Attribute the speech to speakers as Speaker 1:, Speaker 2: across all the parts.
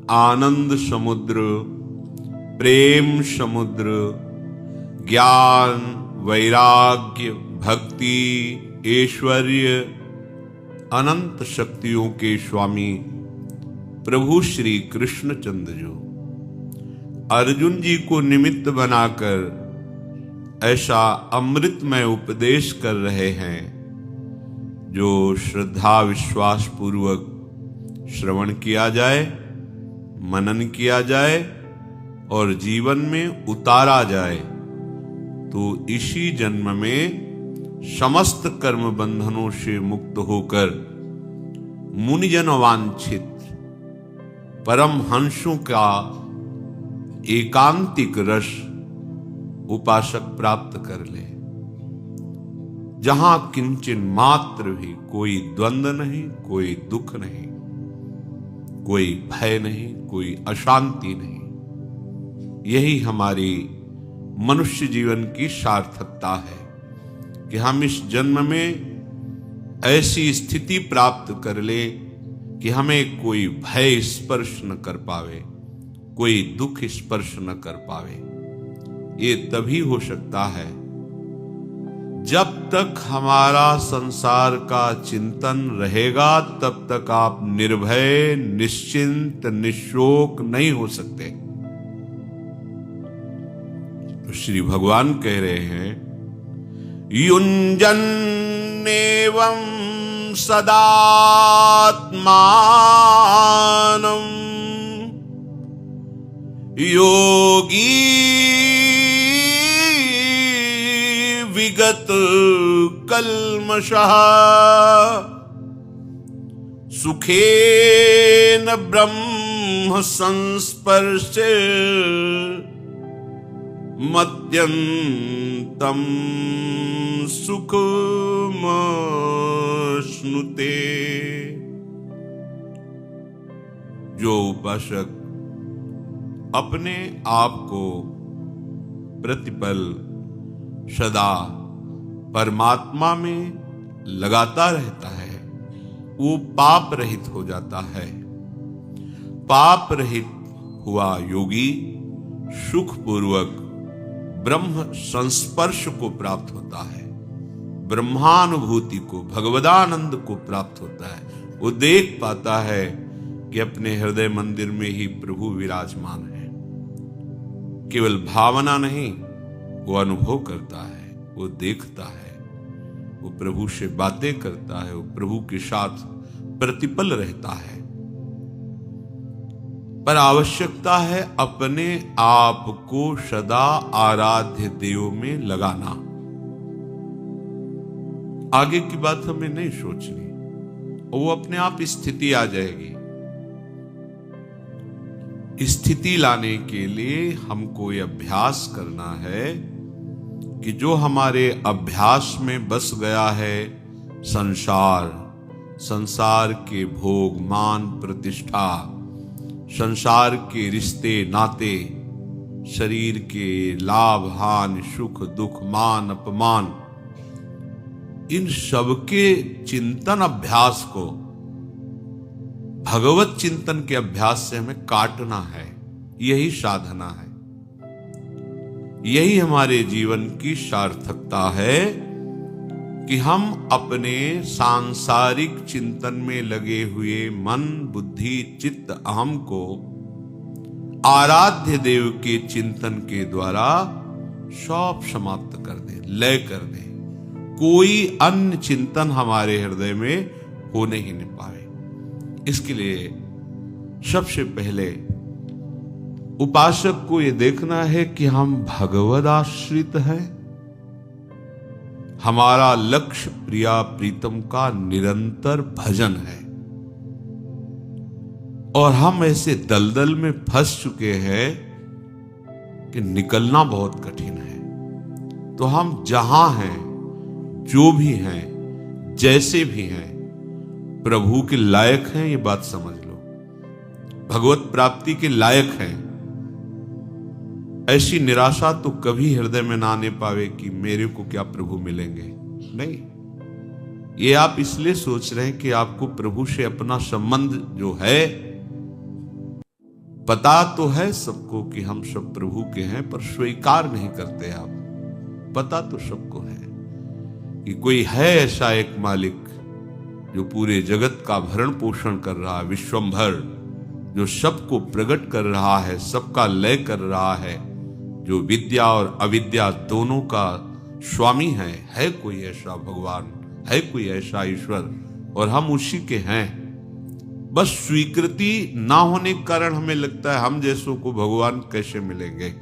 Speaker 1: आनंद समुद्र, प्रेम समुद्र, ज्ञान, वैराग्य, भक्ति, ऐश्वर्य, अनंत शक्तियों के स्वामी प्रभु श्री कृष्णचंद्र जो अर्जुन जी को निमित्त बनाकर ऐसा अमृतमय उपदेश कर रहे हैं जो श्रद्धा विश्वास पूर्वक श्रवण किया जाए, मनन किया जाए और जीवन में उतारा जाए तो इसी जन्म में समस्त कर्म बंधनों से मुक्त होकर मुनिजन वांछित परम हंसों का एकांतिक रस उपासक प्राप्त कर ले, जहां किंचन मात्र भी कोई द्वंद्व नहीं, कोई दुख नहीं, कोई भय नहीं, कोई अशांति नहीं। यही हमारी मनुष्य जीवन की सार्थकता है कि हम इस जन्म में ऐसी स्थिति प्राप्त कर ले कि हमें कोई भय स्पर्श न कर पावे, कोई दुख स्पर्श न कर पावे। ये तभी हो सकता है जब तक हमारा संसार का चिंतन रहेगा, तब तक आप निर्भय, निश्चिंत, निशोक नहीं हो सकते। तो श्री भगवान कह रहे हैं, युञ्जन् एवं सदात्मानं योगी विगत कल्मषः सुखेन ब्रह्म संस्पर्शे मद्यन्तं सुखमश्नुते। जो उपासक अपने आप को प्रतिपल सदा परमात्मा में लगाता रहता है, वो पाप रहित हो जाता है। पाप रहित हुआ योगी सुखपूर्वक ब्रह्म संस्पर्श को प्राप्त होता है, ब्रह्मानुभूति को, भगवदानंद को प्राप्त होता है। वो देख पाता है कि अपने हृदय मंदिर में ही प्रभु विराजमान है। केवल भावना नहीं, वो अनुभव करता है, वो देखता है, वो प्रभु से बातें करता है, वो प्रभु के साथ प्रतिपल रहता है। पर आवश्यकता है अपने आप को सदा आराध्य देव में लगाना। आगे की बात हमें नहीं सोचनी, वो अपने आप स्थिति आ जाएगी। स्थिति लाने के लिए हमको ये अभ्यास करना है कि जो हमारे अभ्यास में बस गया है संसार, संसार के भोग, मान, प्रतिष्ठा, संसार के रिश्ते नाते, शरीर के लाभ हानि, सुख दुख, मान अपमान, इन सबके चिंतन अभ्यास को भगवत चिंतन के अभ्यास से हमें काटना है। यही साधना है, यही हमारे जीवन की सार्थकता है कि हम अपने सांसारिक चिंतन में लगे हुए मन, बुद्धि, चित्त, अहम को आराध्य देव के चिंतन के द्वारा सब समाप्त कर दे, लय कर दे। कोई अन्य चिंतन हमारे हृदय में होने ही नहीं पाए। इसके लिए सबसे पहले उपासक को यह देखना है कि हम भगवद आश्रित हैं। हमारा लक्ष्य प्रिया प्रीतम का निरंतर भजन है और हम ऐसे दलदल में फंस चुके हैं कि निकलना बहुत कठिन है। तो हम जहां हैं, जो भी हैं, जैसे भी हैं, प्रभु के लायक हैं, ये बात समझ लो। भगवत प्राप्ति के लायक हैं। ऐसी निराशा तो कभी हृदय में ना आने पावे कि मेरे को क्या प्रभु मिलेंगे। नहीं, ये आप इसलिए सोच रहे हैं कि आपको प्रभु से अपना संबंध जो है पता तो है सबको कि हम सब प्रभु के हैं, पर स्वीकार नहीं करते आप। पता तो सबको है कि कोई है ऐसा एक मालिक जो पूरे जगत का भरण पोषण कर रहा है, विश्वंभर, जो सबको प्रकट कर रहा है, सबका लय कर रहा है, जो विद्या और अविद्या दोनों का स्वामी है कोई ऐसा भगवान, है कोई ऐसा ईश्वर, और हम उसी के हैं। बस स्वीकृति ना होने के कारण हमें लगता है हम जैसों को भगवान कैसे मिलेंगे।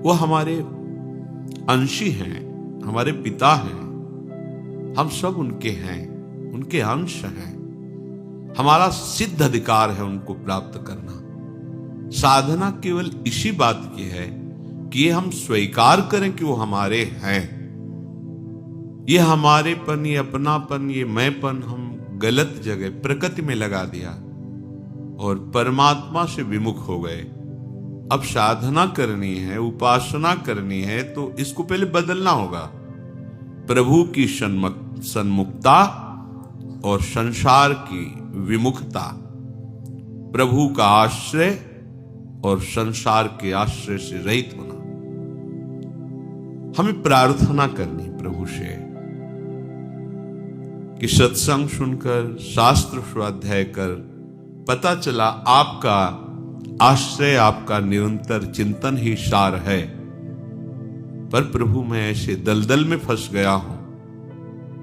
Speaker 1: वो हमारे अंशी हैं, हमारे पिता हैं, हम सब उनके हैं, उनके अंश हैं। हमारा सिद्ध अधिकार है उनको प्राप्त करना। साधना केवल इसी बात की है कि ये हम स्वीकार करें कि वो हमारे हैं। ये हमारेपन, ये अपनापन, ये मैंपन हम गलत जगह प्रकृति में लगा दिया और परमात्मा से विमुख हो गए। अब साधना करनी है, उपासना करनी है, तो इसको पहले बदलना होगा। प्रभु की सन्मुखता और संसार की विमुखता, प्रभु का आश्रय और संसार के आश्रय से रहित होना। हमें प्रार्थना करनी प्रभु से कि सत्संग सुनकर, शास्त्र स्वाध्याय कर पता चला आपका आश्रय, आपका निरंतर चिंतन ही सार है। पर प्रभु मैं ऐसे दलदल में फंस गया हूं,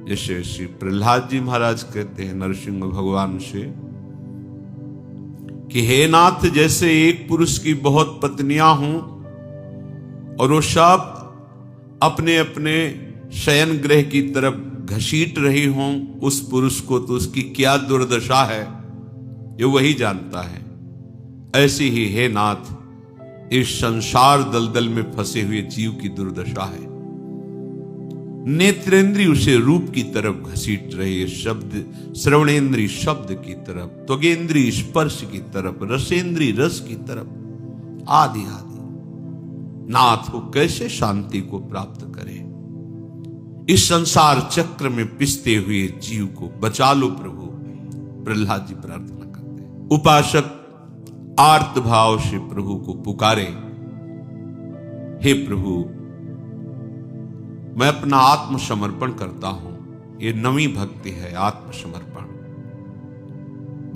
Speaker 1: जैसे श्री प्रहलाद जी महाराज कहते हैं नरसिंह भगवान से कि हे नाथ, जैसे एक पुरुष की बहुत पत्नियां हों और वो सब अपने अपने शयन गृह की तरफ घसीट रही हों उस पुरुष को, तो उसकी क्या दुर्दशा है ये वही जानता है। ऐसी ही हे नाथ, इस संसार दलदल में फंसे हुए जीव की दुर्दशा है। नेत्रेंद्रिय उसे रूप की तरफ घसीट रही है, शब्द श्रवणेंद्रिय शब्द की तरफ, त्वगेंद्रिय स्पर्श की तरफ, रसेंद्रिय रस की तरफ, आदि आदि। नाथ वो कैसे शांति को प्राप्त करे? इस संसार चक्र में पिसते हुए जीव को बचा लो प्रभु। प्रहलाद जी प्रार्थना करते हैं। उपासक आर्त भाव से प्रभु को पुकारे, हे प्रभु मैं अपना आत्मसमर्पण करता हूं। ये नवी भक्ति है, आत्मसमर्पण।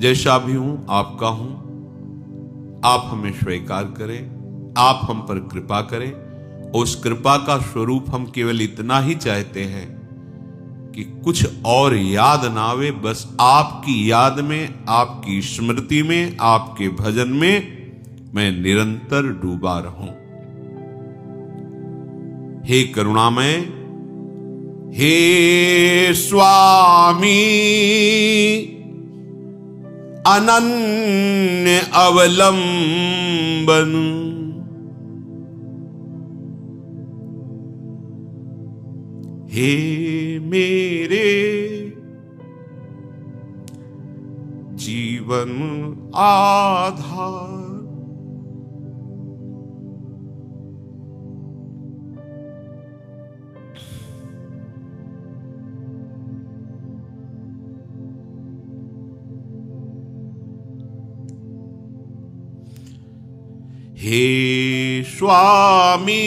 Speaker 1: जैसा भी हूं आपका हूं, आप हमें स्वीकार करें, आप हम पर कृपा करें। उस कृपा का स्वरूप हम केवल इतना ही चाहते हैं कि कुछ और याद ना आवे, बस आपकी याद में, आपकी स्मृति में, आपके भजन में मैं निरंतर डूबा रहूं। हे करुणामय, हे स्वामी, अनन्य अवलंबन, हे मेरे जीवन आधार, हे स्वामी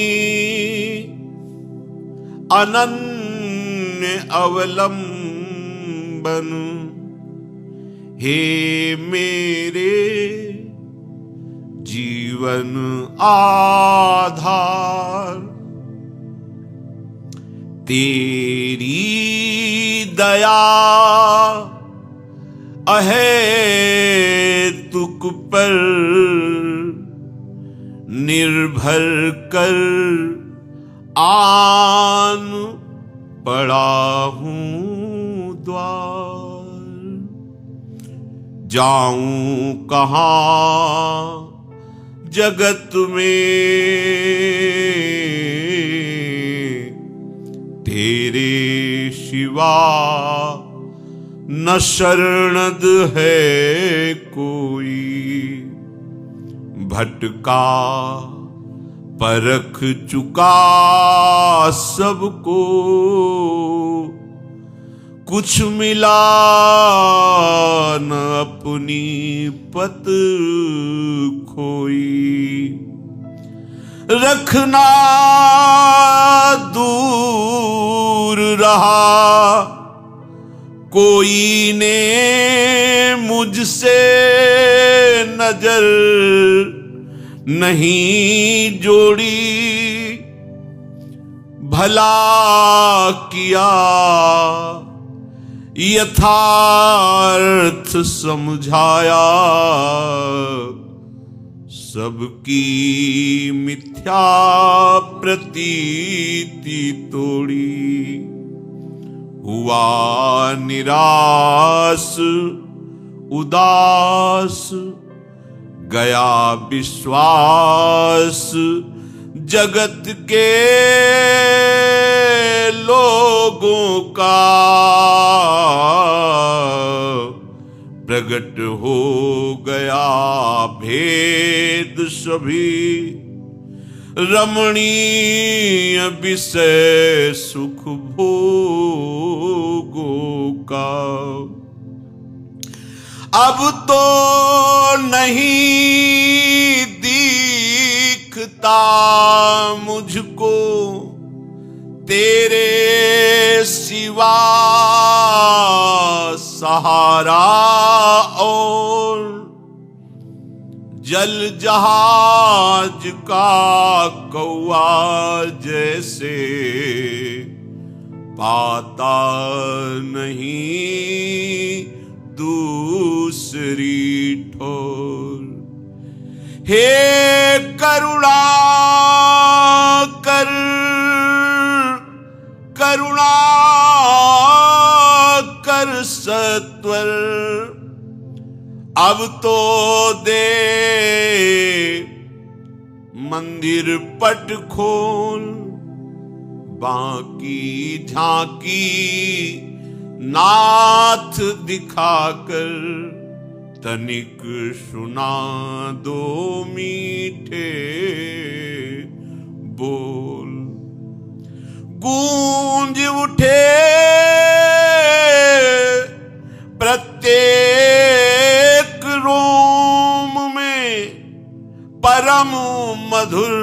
Speaker 1: अनन्य अवलंबन, हे मेरे जीवन आधार, तेरी दया अहेतुक पर निर्भर कर आन पड़ा हूं द्वार। जाऊं कहां जगत में तेरे सिवा, न शरणद है कोई। भटका परख चुका सबको, कुछ मिला न अपनी पत खोई, रखना दूर रहा कोई ने मुझसे नजर नहीं जोड़ी, भला किया यथार्थ समझाया, सबकी मिथ्या प्रतीति तोड़ी, हुआ निराश उदास गया विश्वास, जगत के लोगों का प्रगट हो गया भेद सभी, रमणीय विषय सुख भोगों का। अब तो नहीं दिखता मुझको तेरे सिवा सहारा, और जल जहाज का कौवा जैसे पाता नहीं दूसरी ठोर। हे करुणा कर करुणा कर सत्वर, अब तो दे मंदिर पट खोल, बाकी झांकी नाथ दिखाकर, तनिक सुना दो मीठे बोल। गूंज उठे प्रत्येक रोम में परम मधुर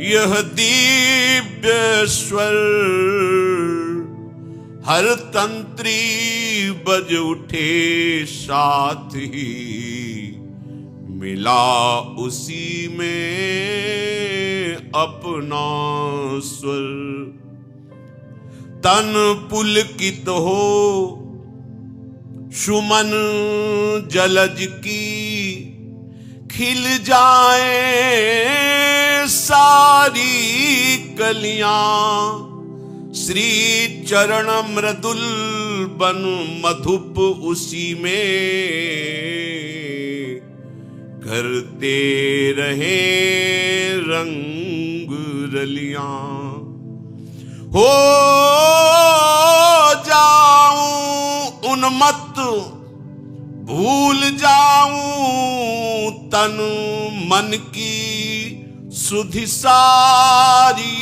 Speaker 1: यह दिव्य स्वर, हर तंत्री बज उठे साथ ही मिला उसी में अपना स्वर। तन पुलकित हो सुमन जलज की, खिल जाए सारी कलियां, श्री चरण मृदुल बन मधुप उसी में करते रहे रंग रलियां। हो जाऊं उन्मत्त भूल जाऊं तन मन की सुधि सारी,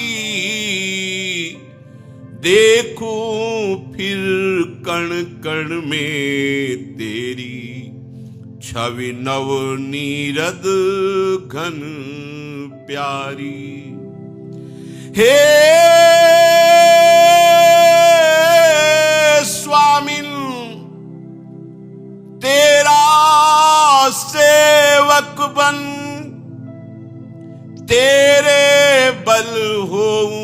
Speaker 1: देखूं फिर कण कण में तेरी छवि नव नीरद घन प्यारी। हे स्वामिन तेरा सेवक बन, तेरे बल होऊं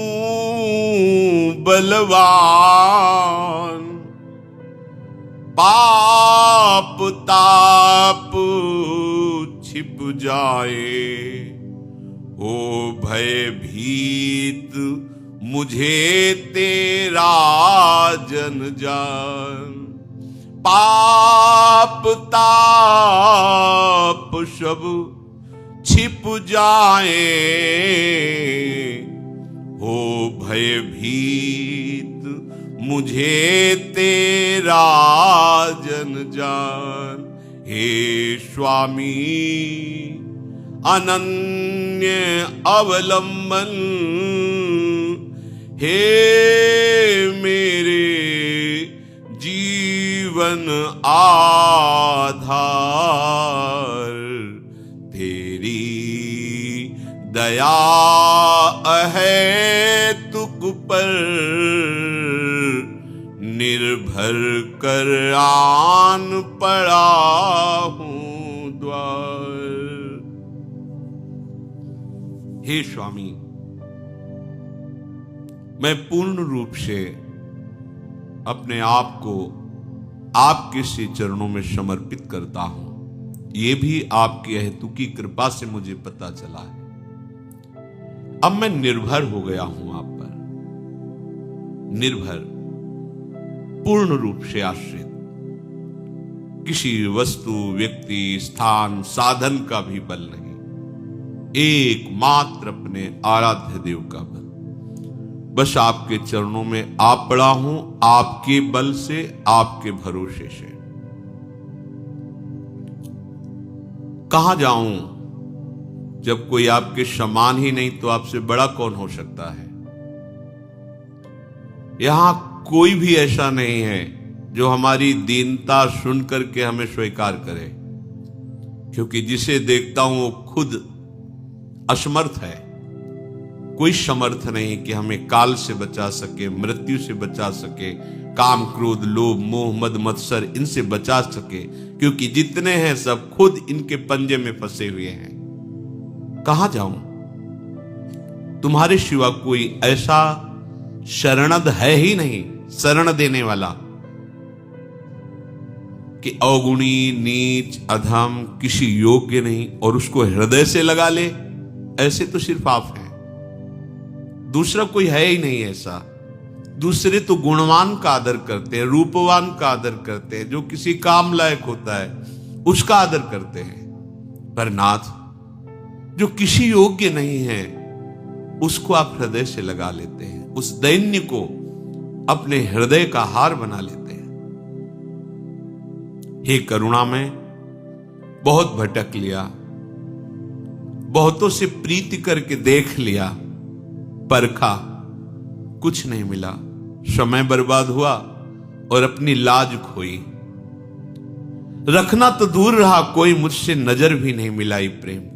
Speaker 1: बलवान, पाप ताप छिप जाए ओ भयभीत मुझे तेरा जन जान। पाप ताप सब छिप जाए हो भयभीत मुझे तेरा जन जान। हे स्वामी अनन्य अवलंबन, हे मेरे जीवन आधार, तेरी दया है तुक पर निर्भर कर आन पड़ा हूं द्वार। हे स्वामी, मैं पूर्ण रूप से अपने आप को आपके श्री चरणों में समर्पित करता हूं। ये भी आपकी अहेतुकी कृपा से मुझे पता चला है। अब मैं निर्भर हो गया हूं आप पर, निर्भर, पूर्ण रूप से आश्रित। किसी वस्तु, व्यक्ति, स्थान, साधन का भी बल नहीं, एकमात्र अपने आराध्य देव का बल। बस आपके चरणों में आ पड़ा हूं, आपके बल से, आपके भरोसे से। कहां जाऊं जब कोई आपके समान ही नहीं, तो आपसे बड़ा कौन हो सकता है। यहां कोई भी ऐसा नहीं है जो हमारी दीनता सुन करके हमें स्वीकार करे, क्योंकि जिसे देखता हूं वो खुद असमर्थ है। कोई समर्थ नहीं कि हमें काल से बचा सके, मृत्यु से बचा सके, काम, क्रोध, लोभ, मोह, मद, मत्सर इनसे बचा सके, क्योंकि जितने हैं सब खुद इनके पंजे में फंसे हुए हैं। कहां जाऊं? तुम्हारे सिवा कोई ऐसा शरणद है ही नहीं, शरण देने वाला, कि अवगुणी, नीच, अधम, किसी योग्य नहीं और उसको हृदय से लगा ले, ऐसे तो सिर्फ आप हैं। दूसरा कोई है ही नहीं ऐसा। दूसरे तो गुणवान का आदर करते हैं, रूपवान का आदर करते हैं, जो किसी काम लायक होता है उसका आदर करते हैं। पर नाथ, जो किसी योग्य नहीं है उसको आप हृदय से लगा लेते हैं, उस दैन्य को अपने हृदय का हार बना लेते हैं। हे करुणा, में बहुत भटक लिया, बहुतों से प्रीति करके देख लिया, परखा, कुछ नहीं मिला, समय बर्बाद हुआ और अपनी लाज खोई। रखना तो दूर रहा, कोई मुझसे नजर भी नहीं मिलाई प्रेम की।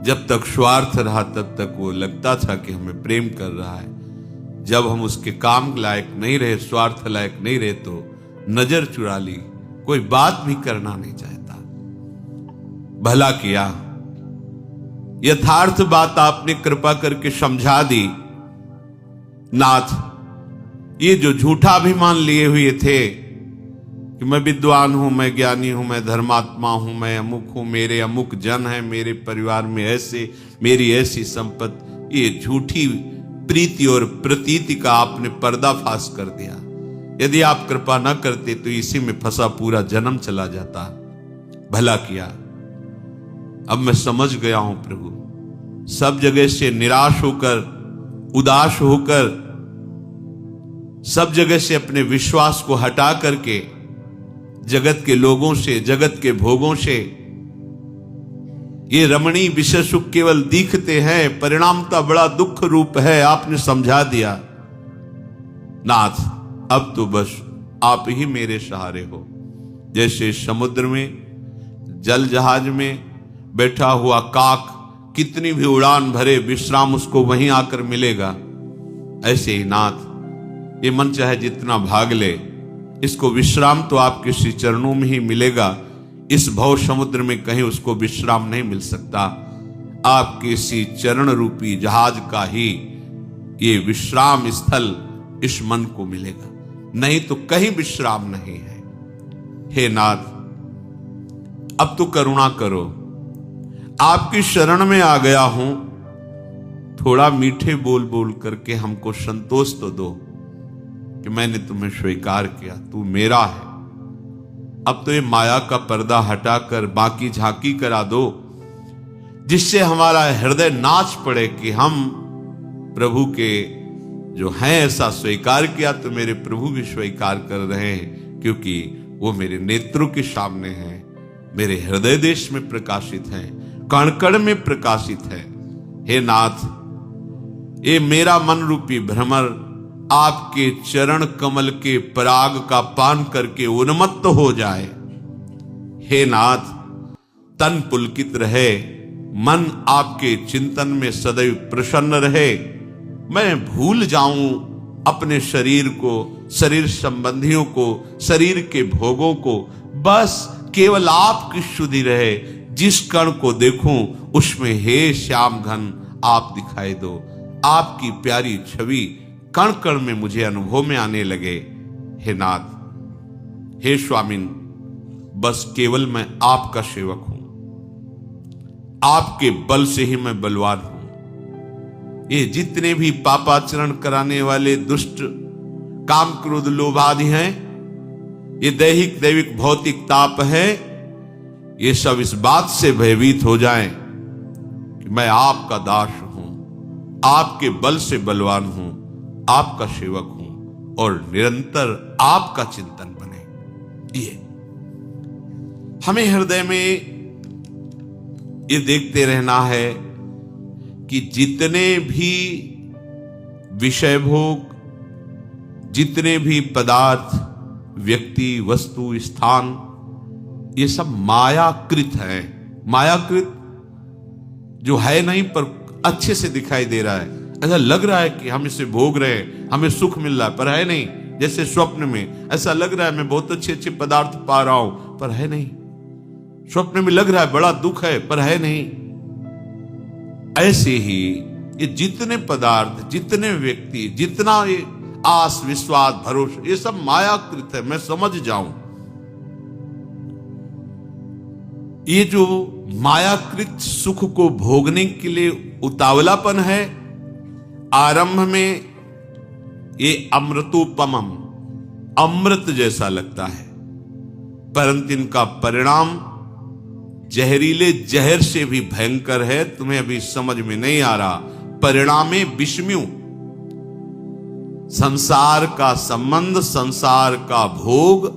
Speaker 1: जब तक स्वार्थ रहा तब तक वो लगता था कि हमें प्रेम कर रहा है। जब हम उसके काम लायक नहीं रहे, स्वार्थ लायक नहीं रहे, तो नजर चुरा ली, कोई बात भी करना नहीं चाहता। भला किया, यथार्थ बात आपने कृपा करके समझा दी। नाथ, ये जो झूठा अभिमान लिए हुए थे कि मैं विद्वान हूं, मैं ज्ञानी हूं, मैं धर्मात्मा हूं, मैं अमुक हूं, मेरे अमुक जन है, मेरे परिवार में ऐसे, मेरी ऐसी संपत्ति, ये झूठी प्रीति और प्रतीति का आपने पर्दाफाश कर दिया। यदि आप कृपा न करते तो इसी में फंसा पूरा जन्म चला जाता। भला किया, अब मैं समझ गया हूं प्रभु। सब जगह से निराश होकर, उदास होकर, सब जगह से अपने विश्वास को हटा करके, जगत के लोगों से, जगत के भोगों से, ये रमणीय विषय सुख केवल दिखते हैं, परिणामता बड़ा दुख रूप है, आपने समझा दिया। नाथ, अब तो बस आप ही मेरे सहारे हो। जैसे समुद्र में, जल जहाज में बैठा हुआ काक कितनी भी उड़ान भरे, विश्राम उसको वहीं आकर मिलेगा, ऐसे ही नाथ, ये मन चाहे जितना भाग ले, इसको विश्राम तो आपके श्री चरणों में ही मिलेगा। इस भव समुद्र में कहीं उसको विश्राम नहीं मिल सकता। आपके श्री चरण रूपी जहाज का ही ये विश्राम स्थल इस मन को मिलेगा, नहीं तो कहीं विश्राम नहीं है। हे नाथ, अब तो करुणा करो, आपकी शरण में आ गया हूं, थोड़ा मीठे बोल बोल करके हमको संतोष तो दो कि मैंने तुम्हें स्वीकार किया, तू मेरा है। अब तो ये माया का पर्दा हटाकर बाकी झांकी करा दो, जिससे हमारा हृदय नाच पड़े कि हम प्रभु के जो हैं ऐसा स्वीकार किया, तो मेरे प्रभु भी स्वीकार कर रहे हैं, क्योंकि वो मेरे नेत्रों के सामने हैं, मेरे हृदय देश में प्रकाशित हैं, कण कण में प्रकाशित है। हे नाथ, ये मेरा मन रूपी भ्रमर आपके चरण कमल के पराग का पान करके उन्मत्त हो जाए। हे नाथ, तन पुलकित रहे, मन आपके चिंतन में सदैव प्रसन्न रहे, मैं भूल जाऊं अपने शरीर को, शरीर संबंधियों को, शरीर के भोगों को, बस केवल आपकी शुद्धि रहे। जिस कण को देखूं उसमें हे श्याम घन आप दिखाई दो, आपकी प्यारी छवि कण कण में मुझे अनुभव में आने लगे। हे नाथ, हे स्वामिन, बस केवल मैं आपका सेवक हूं, आपके बल से ही मैं बलवान हूं। ये जितने भी पापाचरण कराने वाले दुष्ट काम क्रोध लोभ आदि हैं, ये दैहिक दैविक भौतिक ताप है, ये सब इस बात से भयभीत हो जाएं कि मैं आपका दास हूं, आपके बल से बलवान हूं, आपका सेवक हूं और निरंतर आपका चिंतन बने। ये हमें हृदय में ये देखते रहना है कि जितने भी विषय भोग, जितने भी पदार्थ, व्यक्ति, वस्तु, स्थान, ये सब मायाकृत है। मायाकृत जो है नहीं पर अच्छे से दिखाई दे रहा है, ऐसा लग रहा है कि हम इसे भोग रहे हैं, हमें सुख मिल रहा है, पर है नहीं। जैसे स्वप्न में ऐसा लग रहा है मैं बहुत अच्छे अच्छे पदार्थ पा रहा हूं, पर है नहीं। स्वप्न में लग रहा है बड़ा दुख है, पर है नहीं। ऐसे ही ये जितने पदार्थ, जितने व्यक्ति, जितना ये आस विश्वास भरोसा, ये सब मायाकृत है। मैं समझ जाऊं ये जो मायाकृत सुख को भोगने के लिए उतावलापन है, आरंभ में ये अमृतोपमम, अमृत जैसा लगता है, परंतु इनका परिणाम जहरीले जहर से भी भयंकर है। तुम्हें अभी समझ में नहीं आ रहा। परिणामे विषम्यु, संसार का संबंध, संसार का भोग,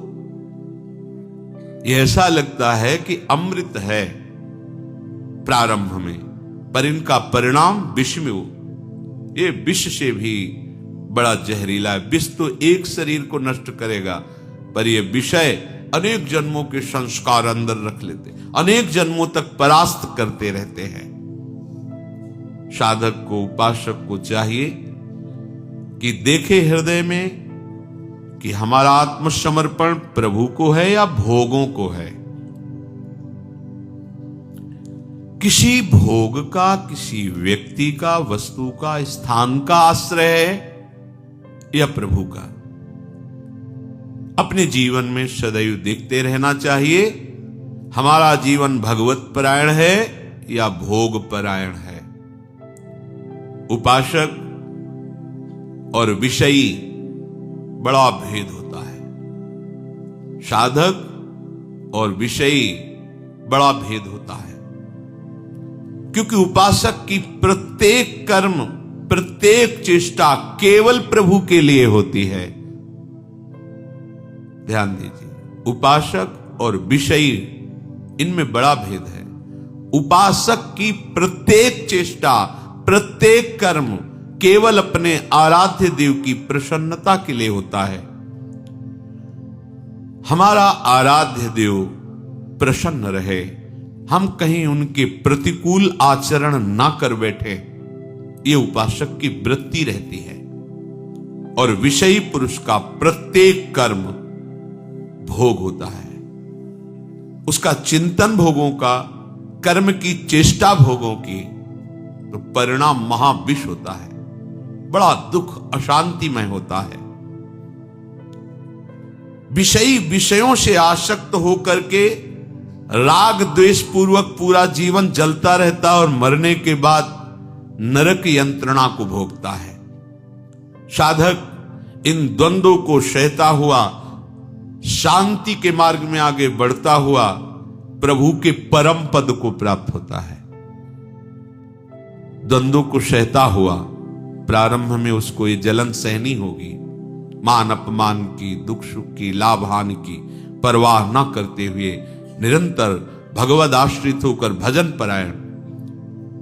Speaker 1: ऐसा लगता है कि अमृत है प्रारंभ में, पर इनका परिणाम विषम्यु, ये विष से भी बड़ा जहरीला है। विष तो एक शरीर को नष्ट करेगा, पर यह विषय अनेक जन्मों के संस्कार अंदर रख लेते, अनेक जन्मों तक परास्त करते रहते हैं। साधक को, उपासक को चाहिए कि देखे हृदय में कि हमारा आत्मसमर्पण प्रभु को है या भोगों को है। किसी भोग का, किसी व्यक्ति का, वस्तु का, स्थान का आश्रय है या प्रभु का। अपने जीवन में सदैव देखते रहना चाहिए, हमारा जीवन भगवत परायण है या भोग परायण है। उपासक और विषयी बड़ा भेद होता है, साधक और विषयी बड़ा भेद होता है। क्योंकि उपासक की प्रत्येक कर्म, प्रत्येक चेष्टा केवल प्रभु के लिए होती है। ध्यान दीजिए, उपासक और विषयी, इनमें बड़ा भेद है। उपासक की प्रत्येक चेष्टा, प्रत्येक कर्म केवल अपने आराध्य देव की प्रसन्नता के लिए होता है। हमारा आराध्य देव प्रसन्न रहे, हम कहीं उनके प्रतिकूल आचरण ना कर बैठे, ये उपासक की वृत्ति रहती है। और विषयी पुरुष का प्रत्येक कर्म भोग होता है, उसका चिंतन भोगों का, कर्म की चेष्टा भोगों की, तो परिणाम महाविष होता है, बड़ा दुख अशांतिमय होता है। विषयी विषयों से आसक्त होकर के राग द्वेष पूर्वक पूरा जीवन जलता रहता और मरने के बाद नरक यंत्रणा को भोगता है। साधक इन द्वंद्वों को सहता हुआ शांति के मार्ग में आगे बढ़ता हुआ प्रभु के परम पद को प्राप्त होता है। द्वंद्वों को सहता हुआ प्रारंभ में उसको ये जलन सहनी होगी, मान अपमान की, दुख सुख की, लाभ हानि की परवाह न करते हुए निरंतर भगवद आश्रित होकर भजन परायण,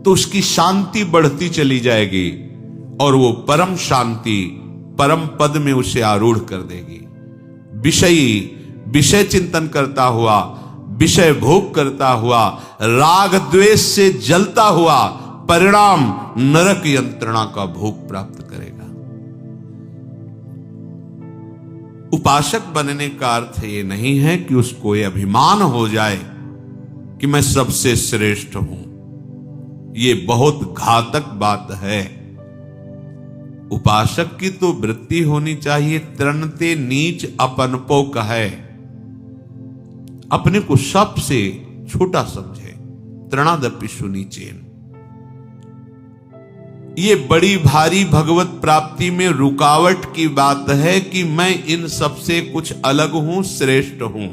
Speaker 1: तो उसकी शांति बढ़ती चली जाएगी और वो परम शांति परम पद में उसे आरूढ़ कर देगी। विषय चिंतन करता हुआ, विषय भोग करता हुआ, राग द्वेष से जलता हुआ परिणाम नरक यंत्रणा का भोग प्राप्त करेगा। उपासक बनने का अर्थ ये नहीं है कि उसको ये अभिमान हो जाए कि मैं सबसे श्रेष्ठ हूं। ये बहुत घातक बात है। उपासक की तो वृत्ति होनी चाहिए तृणते नीच अपनपो कहे, अपने को सबसे छोटा समझे, तृणादपि सुनीचेन। ये बड़ी भारी भगवत प्राप्ति में रुकावट की बात है कि मैं इन सबसे कुछ अलग हूं, श्रेष्ठ हूं।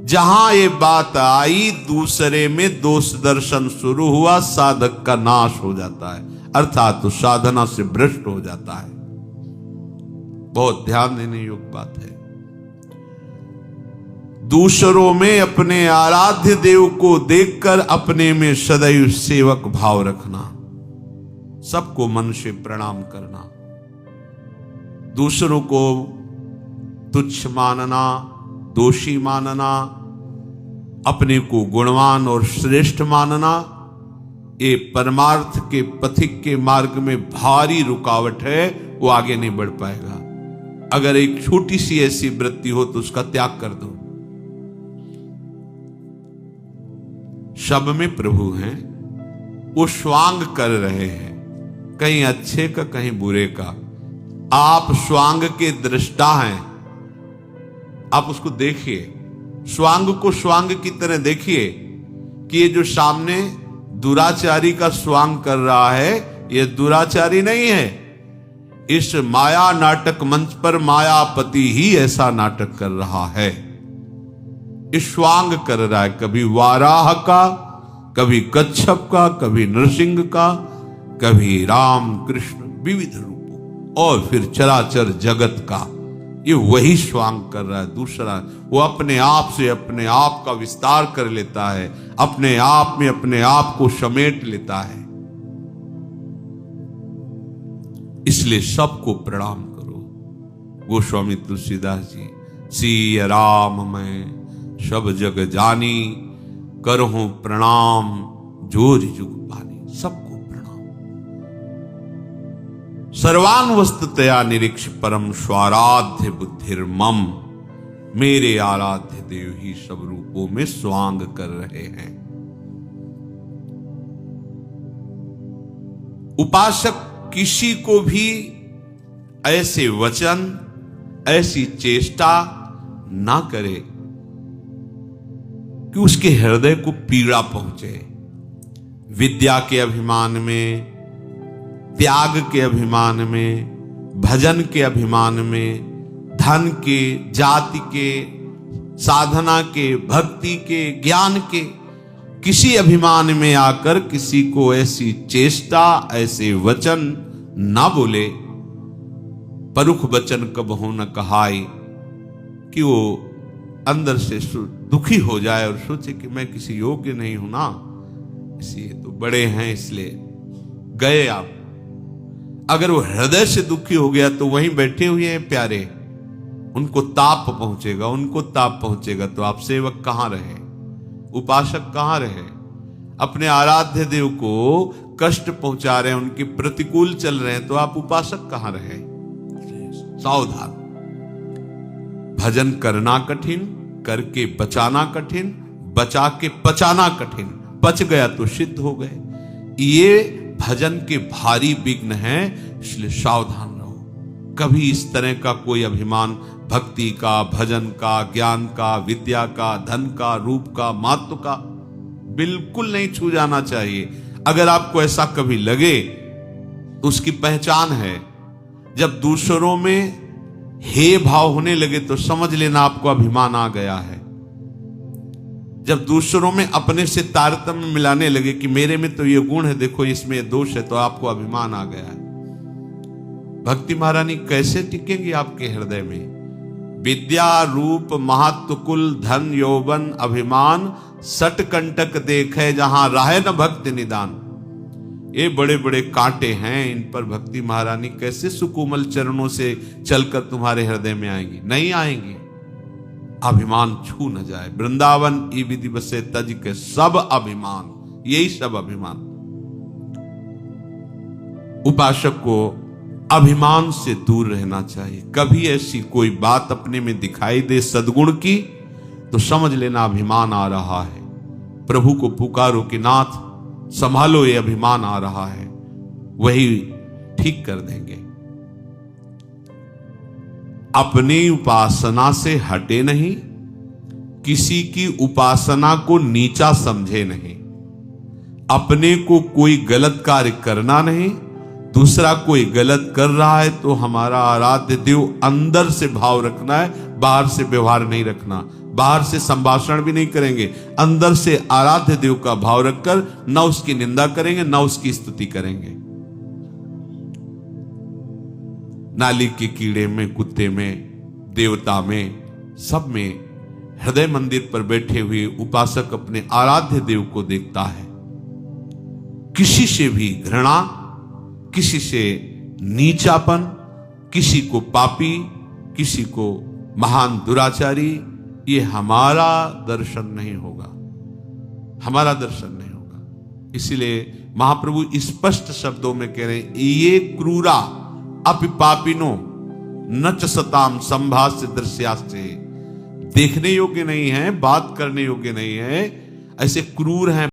Speaker 1: जहां ये बात आई, दूसरे में दोष दर्शन शुरू हुआ, साधक का नाश हो जाता है, अर्थात तो साधना से भ्रष्ट हो जाता है। बहुत ध्यान देने योग्य बात है। दूसरों में अपने आराध्य देव को देखकर अपने में सदैव सेवक भाव रखना, सबको मन से प्रणाम करना, दूसरों को तुच्छ मानना, दोषी मानना, अपने को गुणवान और श्रेष्ठ मानना, ये परमार्थ के पथिक के मार्ग में भारी रुकावट है। वो आगे नहीं बढ़ पाएगा। अगर एक छोटी सी ऐसी वृत्ति हो तो उसका त्याग कर दो। सब में प्रभु हैं, वो स्वांग कर रहे हैं, कहीं अच्छे का कहीं बुरे का। आप स्वांग के दृष्टा हैं, आप उसको देखिए, स्वांग को स्वांग की तरह देखिए कि ये जो सामने दुराचारी का स्वांग कर रहा है, ये दुराचारी नहीं है। इस माया नाटक मंच पर मायापति ही ऐसा नाटक कर रहा है। इस स्वांग कर रहा है, कभी वाराह का, कभी कच्छप का, कभी नरसिंह का, कभी राम कृष्ण, विविध रूपों, और फिर चराचर जगत का। ये वही स्वांग कर रहा है। दूसरा, वो अपने आप से अपने आप का विस्तार कर लेता है, अपने आप में अपने आप को समेट लेता है। इसलिए सबको प्रणाम करो। गोस्वामी तुलसीदास जी, सिय राम मैं सब जग जानी, करहूं प्रणाम जोर जुग पानी। सबको सर्वान्वस्ततया निरीक्ष परम स्वाराध्य बुद्धिर्मम। मेरे आराध्य देव ही सब रूपों में स्वांग कर रहे हैं। उपासक किसी को भी ऐसे वचन, ऐसी चेष्टा ना करे कि उसके हृदय को पीड़ा पहुंचे। विद्या के अभिमान में, त्याग के अभिमान में, भजन के अभिमान में, धन के, जाति के, साधना के, भक्ति के, ज्ञान के किसी अभिमान में आकर किसी को ऐसी चेष्टा, ऐसे वचन ना बोले। परुख वचन कबहु न कहाई, कि वो अंदर से दुखी हो जाए और सोचे कि मैं किसी योग्य नहीं हूं ना, इसलिए तो बड़े हैं इसलिए गए आप। अगर वो हृदय से दुखी हो गया तो वहीं बैठे हुए हैं प्यारे, उनको ताप पहुंचेगा, उनको ताप पहुंचेगा तो आप सेवक कहां रहे, उपासक कहां रहे। अपने आराध्य देव को कष्ट पहुंचा रहे हैं, उनके प्रतिकूल चल रहे हैं, तो आप उपासक कहां रहे। सावधान। भजन करना कठिन, करके बचाना कठिन, बचा के पचाना कठिन। पच गया तो सिद्ध हो गए। ये भजन के भारी विघ्न हैं, इसलिए सावधान रहो। कभी इस तरह का कोई अभिमान भक्ति का, भजन का, ज्ञान का, विद्या का, धन का, रूप का, महत्व का बिल्कुल नहीं छू जाना चाहिए। अगर आपको ऐसा कभी लगे तो उसकी पहचान है, जब दूसरों में हे भाव होने लगे तो समझ लेना आपको अभिमान आ गया है। जब दूसरों में अपने से तारतम्य मिलाने लगे कि मेरे में तो ये गुण है, देखो इसमें ये दोष है, तो आपको अभिमान आ गया है। भक्ति महारानी कैसे टिकेंगी आपके हृदय में। विद्या रूप महत्व कुल धन यौवन अभिमान सट कंटक देखे, जहां राहे न भक्ति निदान। ये बड़े बड़े कांटे हैं, इन पर भक्ति महारानी कैसे सुकोमल चरणों से चलकर तुम्हारे हृदय में आएंगी? नहीं आएंगी। अभिमान छू न जाए। वृंदावन ई विधि बसे तज के सब अभिमान, यही सब अभिमान। उपासक को अभिमान से दूर रहना चाहिए। कभी ऐसी कोई बात अपने में दिखाई दे सद्गुण की तो समझ लेना अभिमान आ रहा है। प्रभु को पुकारो कि नाथ संभालो, ये अभिमान आ रहा है, वही ठीक कर देंगे। अपनी उपासना से हटे नहीं, किसी की उपासना को नीचा समझे नहीं, अपने को कोई गलत कार्य करना नहीं, दूसरा कोई गलत कर रहा है तो हमारा आराध्य देव अंदर से भाव रखना है, बाहर से व्यवहार नहीं रखना। बाहर से संभाषण भी नहीं करेंगे, अंदर से आराध्य देव का भाव रखकर न उसकी निंदा करेंगे न उसकी स्तुति करेंगे। नाली के कीड़े में, कुत्ते में, देवता में, सब में हृदय मंदिर पर बैठे हुए उपासक अपने आराध्य देव को देखता है। किसी से भी घृणा, किसी से नीचापन, किसी को पापी, किसी को महान दुराचारी, ये हमारा दर्शन नहीं होगा, हमारा दर्शन नहीं होगा। इसलिए महाप्रभु स्पष्ट शब्दों में कह रहे हैं, ये क्रूरा अपि पापिनो न च सताम संभाष्य दृश्यास्ते। देखने योग्य नहीं है, बात करने योग्य नहीं है, ऐसे क्रूर हैं।